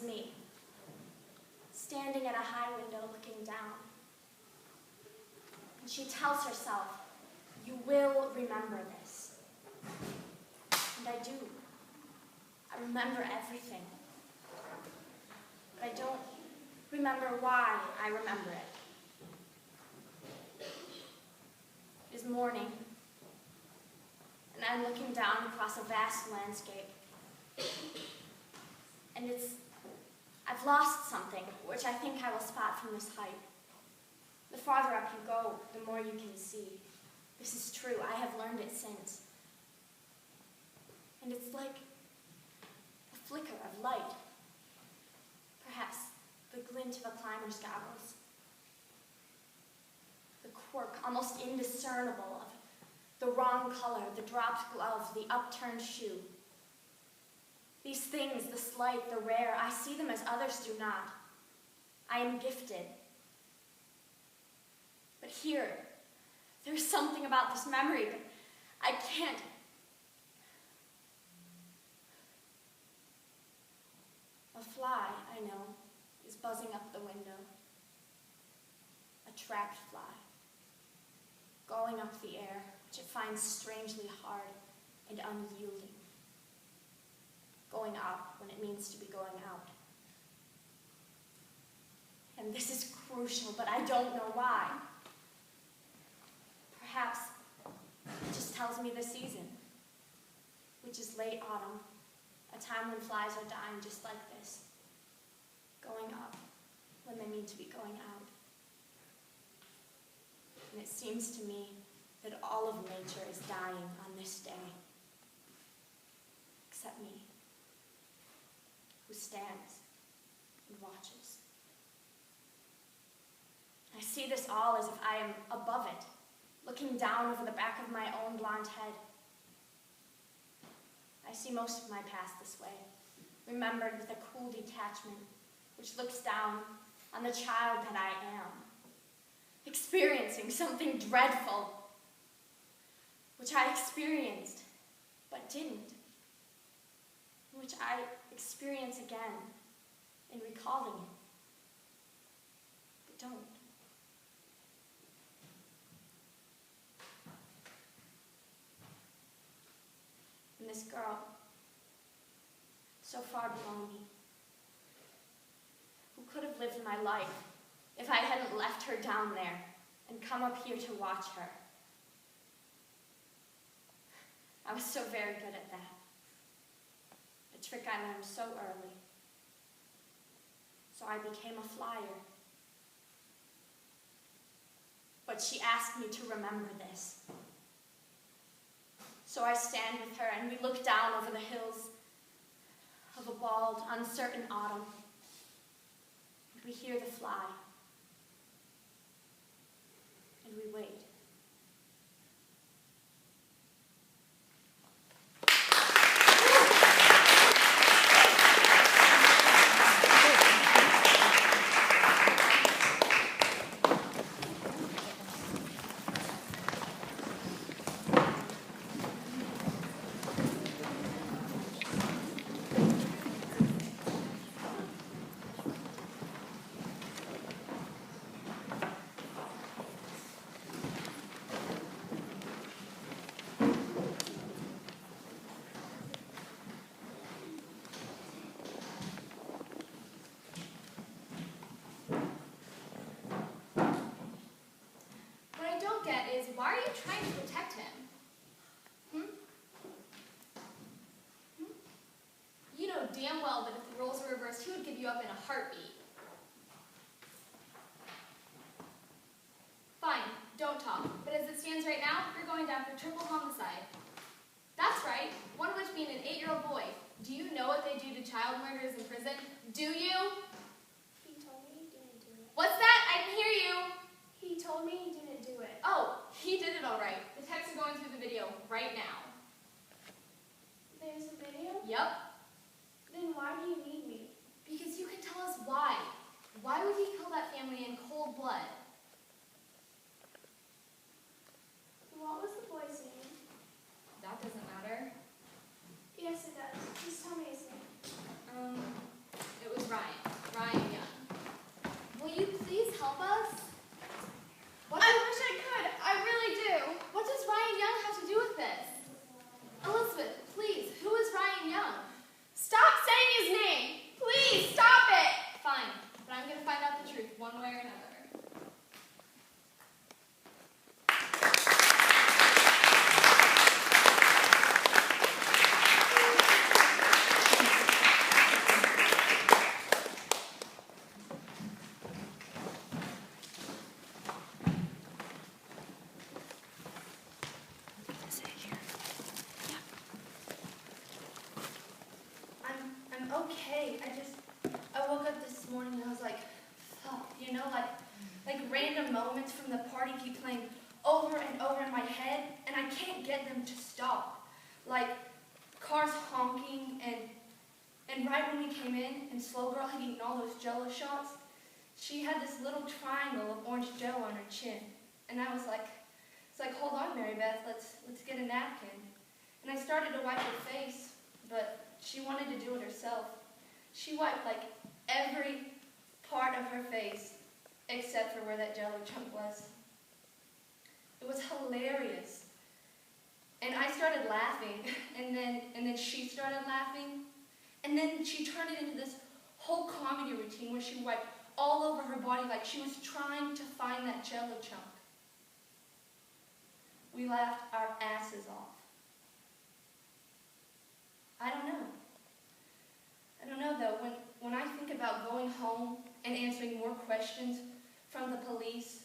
is me, standing at a high window looking down. And she tells herself, "You will remember this." And I do. I remember everything. But I don't remember why I remember it. It is morning, and I'm looking down across a vast landscape. And I've lost something, which I think I will spot from this height. The farther up you go, the more you can see. This is true. I have learned it since. And it's like a flicker of light. Perhaps the glint of a climber's goggles. The quirk, almost indiscernible, of the wrong color, the dropped glove, the upturned shoe. These things, the slight, the rare, I see them as others do not. I am gifted. But here, there's something about this memory that I can't. A fly, I know, is buzzing up the window. A trapped fly, going up the air, which it finds strangely hard and unyielding. Going up when it means to be going out. And this is crucial, but I don't know why. Perhaps it just tells me the season, which is late autumn, a time when flies are dying just like this, going up when they mean to be going out. And it seems to me that all of nature is dying on this day, except me, who stands and watches. I see this all as if I am above it, looking down over the back of my own blonde head. I see most of my past this way, remembered with a cool detachment, which looks down on the child that I am, experiencing something dreadful, which I experienced but didn't, which I experience again in recalling it, but don't. And this girl, so far below me, who could have lived my life if I hadn't left her down there and come up here to watch her. I was so very good at that. A trick I learned so early. So I became a flyer. But she asked me to remember this. So I stand with her and we look down over the hills of a bald, uncertain autumn. And we hear the fly. And we wait. Why are you trying to protect him? You know damn well that if the roles were reversed, he would give you up in a heartbeat. Fine, don't talk. But as it stands right now, you're going down for triple homicide. That's right, one of which being an 8-year-old boy. Do you know what they do to child murderers in prison? Do you? He told me he didn't do it. What's that? I didn't hear you. He told me he didn't do it. Oh, he did it all right. The techs are going through the video right now. There's a video? Yep. Then why do you need me? Because you can tell us why. Why would he kill that family in cold blood? What was the boy's name? That doesn't matter. Yes, it does. Just tell me his name. It was Ryan. I woke up this morning and I was like, fuck, you know, like random moments from the party keep playing over and over in my head, and I can't get them to stop. Like cars honking, and right when we came in, and Slow Girl had eaten all those Jell-O shots, she had this little triangle of orange Joe on her chin, and I was like, it's like, hold on, Mary Beth, let's get a napkin. And I started to wipe her face, but she wanted to do it herself. She wiped like every part of her face except for where that Jell-O chunk was. It was hilarious. And I started laughing, and then she started laughing, and then she turned it into this whole comedy routine where she wiped all over her body like she was trying to find that Jell-O chunk. We laughed our asses off. I don't know though, when I think about going home and answering more questions from the police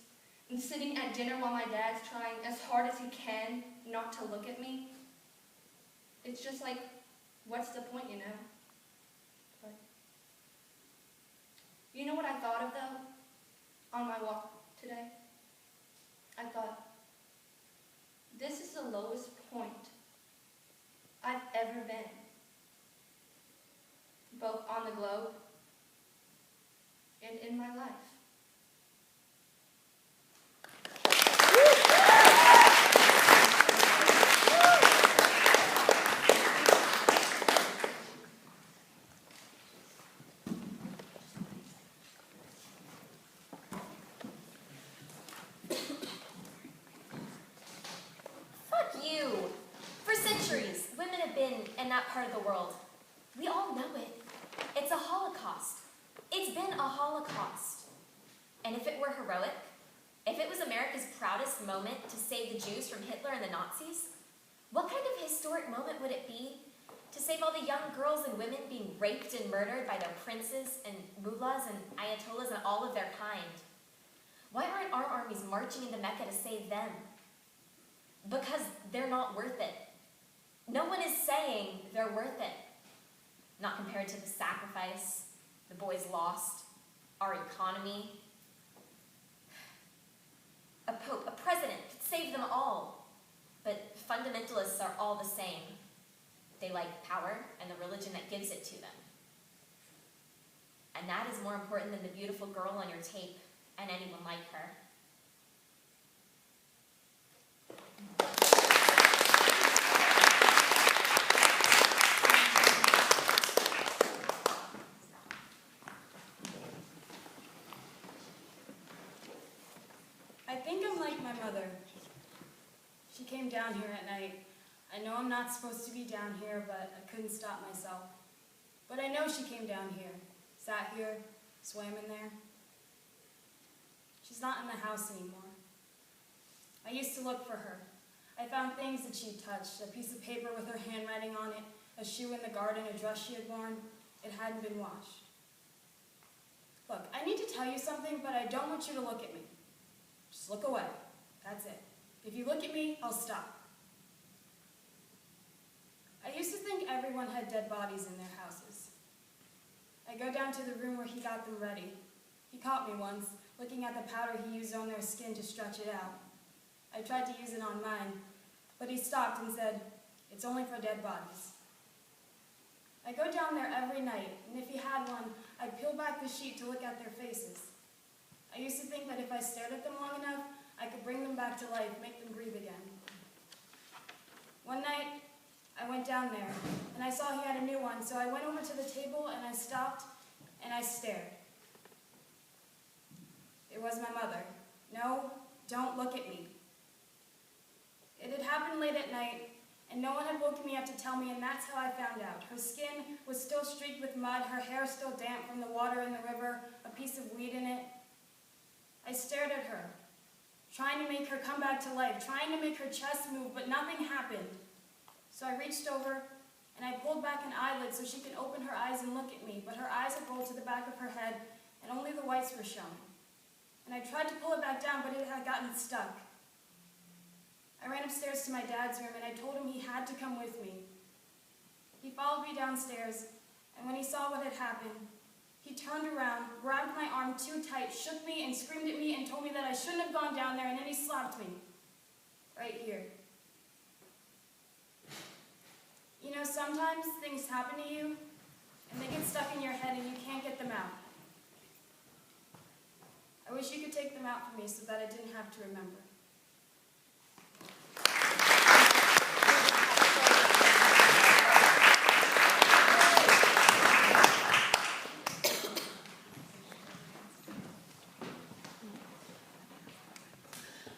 and sitting at dinner while my dad's trying as hard as he can not to look at me, it's just like, what's the point, you know? But you know what I thought of though on my walk today? I thought, this is the lowest point I've ever been, both on the globe and in my life. In that part of the world. We all know it. It's a Holocaust. It's been a Holocaust. And if it were heroic, if it was America's proudest moment to save the Jews from Hitler and the Nazis, what kind of historic moment would it be to save all the young girls and women being raped and murdered by their princes and mullahs and ayatollahs and all of their kind? Why aren't our armies marching into Mecca to save them? Because they're not worth it. No one is saying they're worth it. Not compared to the sacrifice, the boys lost, our economy. A pope, a president could save them all. But fundamentalists are all the same. They like power and the religion that gives it to them. And that is more important than the beautiful girl on your tape and anyone like her. I think I'm like my mother. She came down here at night. I know I'm not supposed to be down here, but I couldn't stop myself. But I know she came down here, sat here, swam in there. She's not in the house anymore. I used to look for her. I found things that she'd touched, a piece of paper with her handwriting on it, a shoe in the garden, a dress she had worn. It hadn't been washed. Look, I need to tell you something, but I don't want you to look at me. Just look away. That's it. If you look at me, I'll stop. I used to think everyone had dead bodies in their houses. I go down to the room where he got them ready. He caught me once, looking at the powder he used on their skin to stretch it out. I tried to use it on mine, but he stopped and said, "It's only for dead bodies." I go down there every night, and if he had one, I'd peel back the sheet to look at their faces. I used to think that if I stared at them long enough, I could bring them back to life, make them breathe again. One night, I went down there, and I saw he had a new one, so I went over to the table, and I stopped, and I stared. It was my mother. No, don't look at me. It had happened late at night, and no one had woken me up to tell me, and that's how I found out. Her skin was still streaked with mud, her hair still damp from the water in the river, a piece of weed in it. I stared at her, trying to make her come back to life, trying to make her chest move, but nothing happened. So I reached over, and I pulled back an eyelid so she could open her eyes and look at me, but her eyes had rolled to the back of her head, and only the whites were showing. And I tried to pull it back down, but it had gotten stuck. I ran upstairs to my dad's room, and I told him he had to come with me. He followed me downstairs, And when he saw what had happened, he turned around, grabbed my arm too tight, shook me and screamed at me and told me that I shouldn't have gone down there, and then he slapped me. Right here. You know, sometimes things happen to you, and they get stuck in your head and you can't get them out. I wish you could take them out for me so that I didn't have to remember.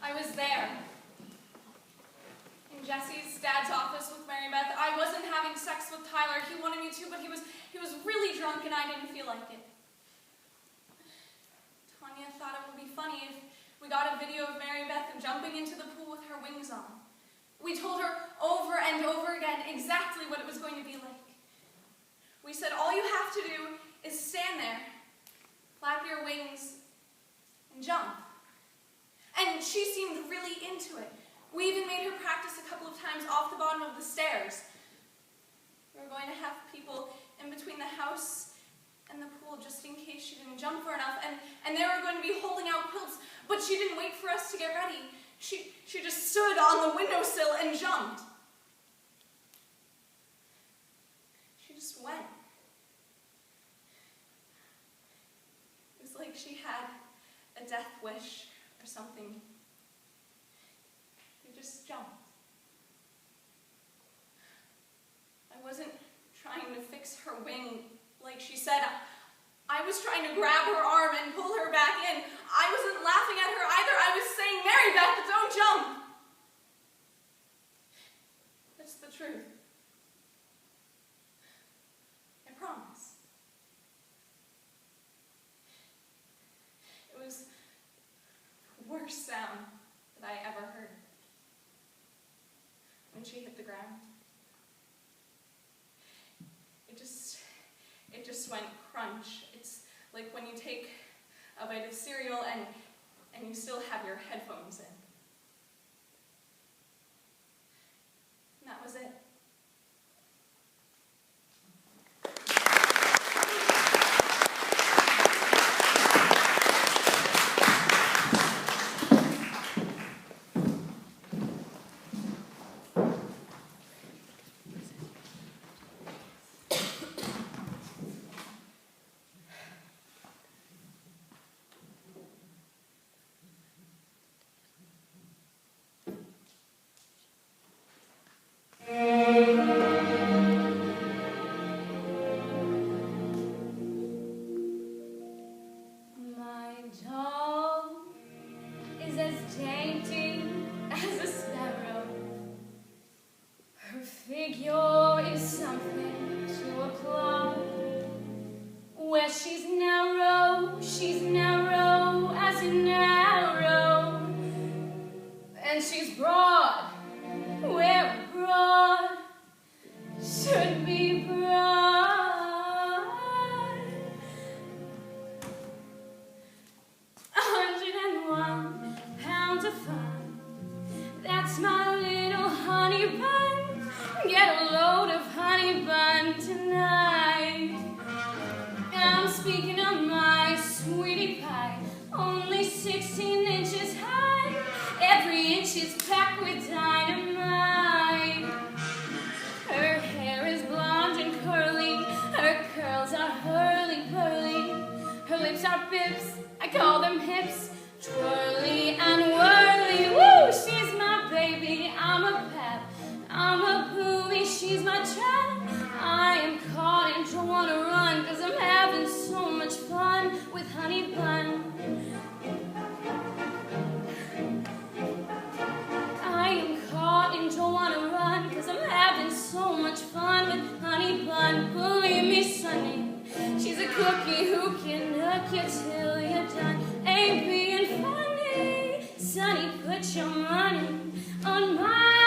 I was there. In Jesse's dad's office with Mary Beth. I wasn't having sex with Tyler. He wanted me to, but he was really drunk and I didn't feel like it. Tanya thought it would be funny if we got a video of Mary Beth jumping into the pool with her wings on. We told her over and over again exactly what it was going to be like. We said, all you have to do is stand there, flap your wings, and jump. And she seemed really into it. We even made her practice a couple of times off the bottom of the stairs. We were going to have people in between the house and the pool just in case she didn't jump far enough. And they were going to be holding out quilts, but she didn't wait for us to get ready. She just stood on the windowsill and jumped. She just went. It was like she had a death wish or something. She just jumped. I wasn't trying to fix her wing like she said. I was trying to grab her arm and pull her back in. I wasn't laughing at her either. I was saying, Mary Beth, don't jump. That's the truth. I promise. It was the worst sound that I ever heard when she hit the ground. It just went crunch. It's like when you take a bite of cereal and you still have your headphones in. And that was it. Sonny, put your money on my